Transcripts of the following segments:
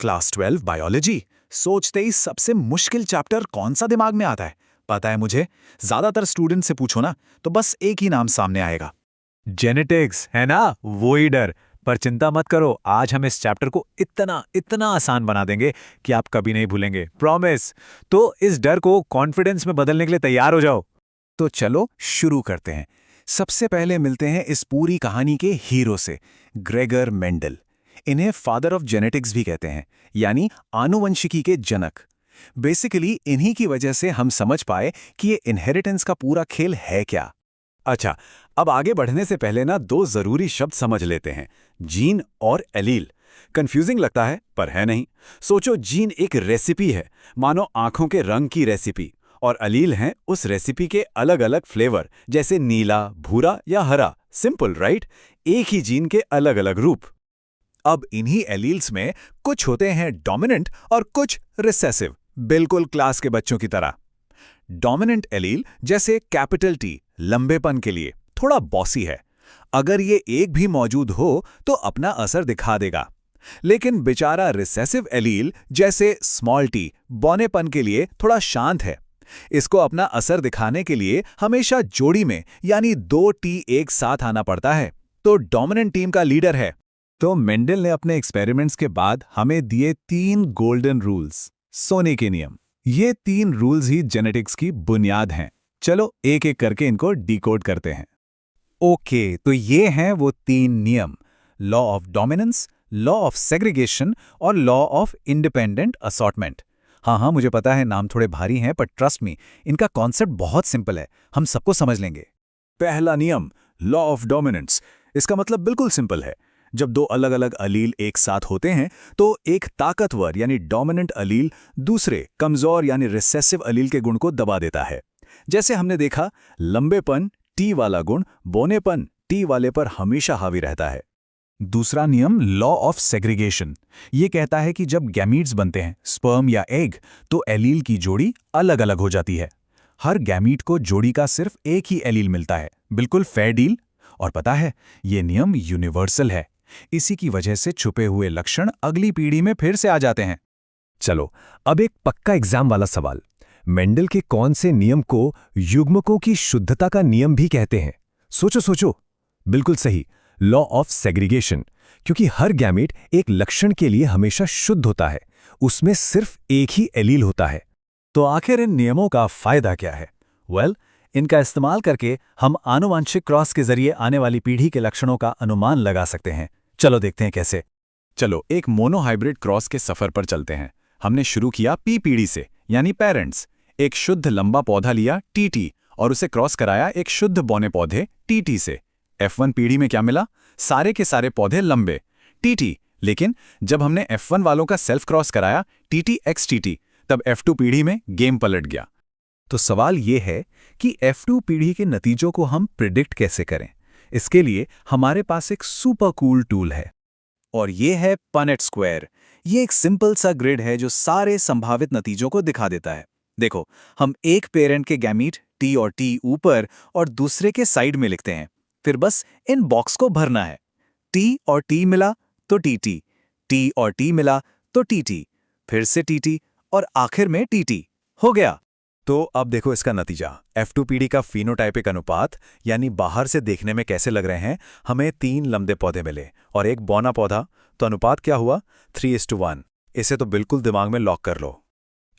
Class 12 biology. सोचते ही सबसे मुश्किल चैप्टर कौन सा दिमाग में आता है? पता है मुझे, ज्यादातर स्टूडेंट से पूछो ना तो बस एक ही नाम सामने आएगा। जेनेटिक्स, है ना? वो ही डर। पर चिंता मत करो, आज हम इस चैप्टर को इतना इतना आसान बना देंगे कि आप कभी नहीं भूलेंगे, प्रॉमिस। तो इस डर को कॉन्फिडेंस में बदलने के लिए तैयार हो जाओ। तो चलो शुरू करते हैं। सबसे पहले मिलते हैं इस पूरी कहानी के हीरो से, ग्रेगर मेंडल। इन्हें फादर ऑफ जेनेटिक्स भी कहते हैं, यानी आनुवंशिकी के जनक। बेसिकली इन्हीं की वजह से हम समझ पाए कि ये इनहेरिटेंस का पूरा खेल है क्या। अच्छा, अब आगे बढ़ने से पहले ना दो जरूरी शब्द समझ लेते हैं, जीन और एलील। कंफ्यूजिंग लगता है पर है नहीं। सोचो, जीन एक रेसिपी है, मानो आंखों के रंग की रेसिपी, और अलील हैं उस रेसिपी के अलग अलग फ्लेवर, जैसे नीला, भूरा या हरा। Simple right? एक ही जीन के अलग अलग रूप। अब इन्हीं एलील्स में कुछ होते हैं डोमिनेंट और कुछ रिसेसिव, बिल्कुल क्लास के बच्चों की तरह। डोमिनेंट एलील जैसे कैपिटल टी, लंबेपन के लिए थोड़ा बॉसी है। अगर ये एक भी मौजूद हो तो अपना असर दिखा देगा। लेकिन बेचारा रिसेसिव एलील जैसे स्मॉल टी, बौनेपन के लिए थोड़ा शांत है। इसको अपना असर दिखाने के लिए हमेशा जोड़ी में, यानी दो टी एक साथ आना पड़ता है, तो डोमिनेंट टीम का लीडर है। तो मेंडल ने अपने एक्सपेरिमेंट्स के बाद हमें दिए 3 गोल्डन रूल्स, सोने के नियम। ये 3 रूल्स ही जेनेटिक्स की बुनियाद हैं। चलो एक एक करके इनको डिकोड करते हैं। ओके, तो ये हैं वो 3 नियम: law of dominance, law of segregation और लॉ ऑफ इंडिपेंडेंट असॉर्टमेंट। हाँ, मुझे पता है नाम थोड़े भारी हैं, पर ट्रस्ट मी, इनका कॉन्सेप्ट बहुत सिंपल है, हम सबको समझ लेंगे। पहला नियम, लॉ ऑफ डोमिनेंस। इसका मतलब बिल्कुल सिंपल है। जब दो अलग अलग अलील एक साथ होते हैं तो एक ताकतवर यानी डोमिनेंट अलील दूसरे कमजोर यानी रिसेसिव अलील के गुण को दबा देता है। जैसे हमने देखा, लंबेपन टी वाला गुण बौनेपन टी वाले पर हमेशा हावी रहता है। दूसरा नियम, लॉ ऑफ सेग्रीगेशन। ये कहता है कि जब गैमीट्स बनते हैं, स्पर्म या एग, तो एलील की जोड़ी अलग अलग हो जाती है। हर गैमीट को जोड़ी का सिर्फ एक ही एलील मिलता है, बिल्कुल फेयर डील। और पता है, ये नियम यूनिवर्सल है। इसी की वजह से छुपे हुए लक्षण अगली पीढ़ी में फिर से आ जाते हैं। चलो, अब एक पक्का एग्जाम वाला सवाल। मेंडल के कौन से नियम को युग्मकों की शुद्धता का नियम भी कहते हैं? सोचो सोचो। बिल्कुल सही, लॉ ऑफ सेग्रीगेशन। क्योंकि हर गैमेट एक लक्षण के लिए हमेशा शुद्ध होता है, उसमें सिर्फ एक ही एलील होता है। तो आखिर इन नियमों का फायदा क्या है? इनका इस्तेमाल करके हम आनुवांशिक क्रॉस के जरिए आने वाली पीढ़ी के लक्षणों का अनुमान लगा सकते हैं। चलो देखते हैं कैसे। चलो एक मोनोहाइब्रिड क्रॉस के सफर पर चलते हैं। हमने शुरू किया पी पीढ़ी से, यानी पेरेंट्स। एक शुद्ध लंबा पौधा लिया टीटी और उसे क्रॉस कराया एक शुद्ध बौने पौधे टीटी से। F1 पीढ़ी में क्या मिला? सारे के सारे पौधे लंबे टीटी। लेकिन जब हमने F1 वालों का सेल्फ क्रॉस कराया टीटी एक्स टीटी, तब F2 पीढ़ी में गेम पलट गया। तो सवाल ये है कि F2 पीढ़ी के नतीजों को हम प्रिडिक्ट कैसे करें? इसके लिए हमारे पास एक सुपर कूल टूल है, और ये है पनेट स्क्वायर। ये एक सिंपल सा ग्रिड है जो सारे संभावित नतीजों को दिखा देता है। देखो, हम एक पेरेंट के गैमीट टी और टी ऊपर और दूसरे के साइड में लिखते हैं। फिर बस इन बॉक्स को भरना है। टी और टी मिला तो टीटी, टी और टी मिला तो टीटी, फिर से टीटी और आखिर में टीटी। हो गया। तो अब देखो इसका नतीजा। F2 पीढ़ी का फिनोटाइपिक अनुपात, यानी बाहर से देखने में कैसे लग रहे हैं। हमें 3 लंबे पौधे मिले और एक बौना पौधा। तो अनुपात क्या हुआ? 3:1। इसे तो बिल्कुल दिमाग में लॉक कर लो।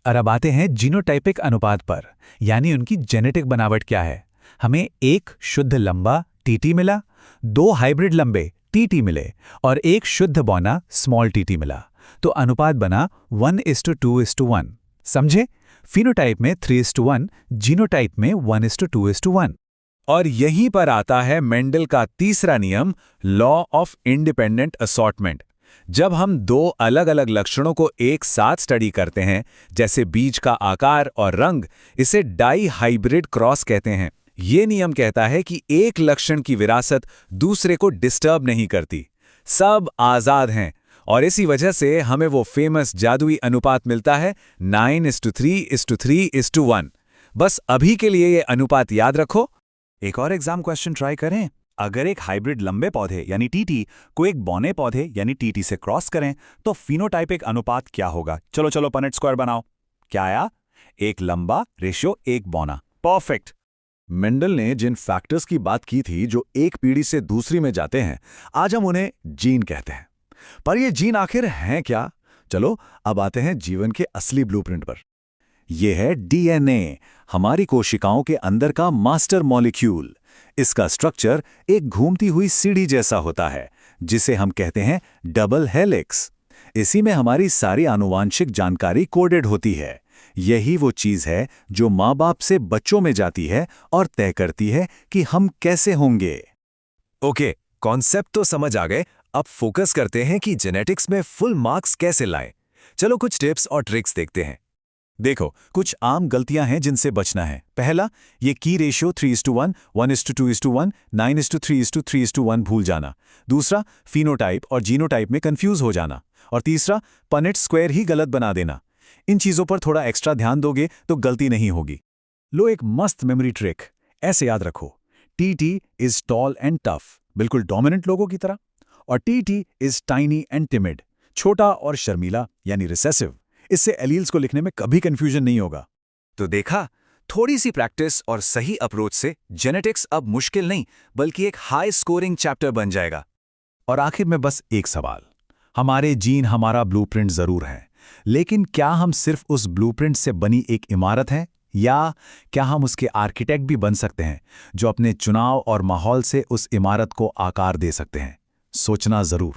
और अब आते हैं जीनोटाइपिक अनुपात पर, यानी उनकी जेनेटिक बनावट क्या है। हमें एक शुद्ध लंबा टीटी मिला, 2 हाइब्रिड लंबे टीटी मिले और एक शुद्ध बौना स्मॉल टीटी मिला। तो अनुपात बना 1:2:1। समझे? फिनोटाइप में 3:1, जीनोटाइप में 1:2:1। और यहीं पर आता है मेंडल का तीसरा नियम, लॉ ऑफ इंडिपेंडेंट असॉर्टमेंट। जब हम 2 अलग अलग लक्षणों को एक साथ स्टडी करते हैं, जैसे बीज का आकार और रंग, इसे डाई हाइब्रिड क्रॉस कहते हैं। ये नियम कहता है कि एक लक्षण की विरासत दूसरे को डिस्टर्ब नहीं करती, सब आजाद हैं। और इसी वजह से हमें वो फेमस जादुई अनुपात मिलता है 9:3:3:1। बस अभी के लिए ये अनुपात याद रखो। एक और एग्जाम क्वेश्चन ट्राई करें। अगर एक हाइब्रिड लंबे पौधे यानी टीटी को एक बौने पौधे यानी टीटी से क्रॉस करें तो फिनोटाइपिक अनुपात क्या होगा? चलो चलो पनेट स्क्वायर बनाओ। क्या आया? एक लंबा रेशियो एक बौना। परफेक्ट। मेंडल ने जिन फैक्टर्स की बात की थी जो एक पीढ़ी से दूसरी में जाते हैं, आज हम उन्हें जीन कहते हैं। पर ये जीन आखिर हैं क्या? चलो अब आते हैं जीवन के असली ब्लूप्रिंट पर। यह है डीएनए, हमारी कोशिकाओं के अंदर का मास्टर मॉलिक्यूल। इसका स्ट्रक्चर एक घूमती हुई सीढ़ी जैसा होता है, जिसे हम कहते हैं डबल हेलिक्स। इसी में हमारी सारी आनुवांशिक जानकारी कोडेड होती है। यही वो चीज है जो माँ बाप से बच्चों में जाती है और तय करती है कि हम कैसे होंगे। ओके, कॉन्सेप्ट तो समझ आ गए। अब फोकस करते हैं कि जेनेटिक्स में फुल मार्क्स कैसे लाएं। चलो कुछ टिप्स और ट्रिक्स देखते हैं। देखो, कुछ आम गलतियां हैं जिनसे बचना है। पहला, ये की रेशियो 3:1, 1:2:1, 9:3:3:1 भूल जाना। दूसरा, फिनोटाइप और जीनोटाइप में कंफ्यूज हो जाना। और तीसरा, पनेट स्क्वायर ही गलत बना देना। इन चीजों पर थोड़ा एक्स्ट्रा ध्यान दोगे तो गलती नहीं होगी। लो एक मस्त मेमोरी ट्रिक, ऐसे याद रखो। TT is tall and tough, बिल्कुल डोमिनेंट लोगों की तरह। और TT is tiny and timid, छोटा और शर्मीला यानी रिसेसिव। इससे एलील्स को लिखने में कभी कंफ्यूजन नहीं होगा। तो देखा, थोड़ी सी प्रैक्टिस और सही अप्रोच से जेनेटिक्स अब मुश्किल नहीं बल्कि एक हाई स्कोरिंग चैप्टर बन जाएगा। और आखिर में बस एक सवाल, हमारे जीन हमारा ब्लूप्रिंट जरूर है, लेकिन क्या हम सिर्फ उस ब्लूप्रिंट से बनी एक इमारत हैं, या क्या हम उसके आर्किटेक्ट भी बन सकते हैं जो अपने चुनाव और माहौल से उस इमारत को आकार दे सकते हैं? सोचना जरूर।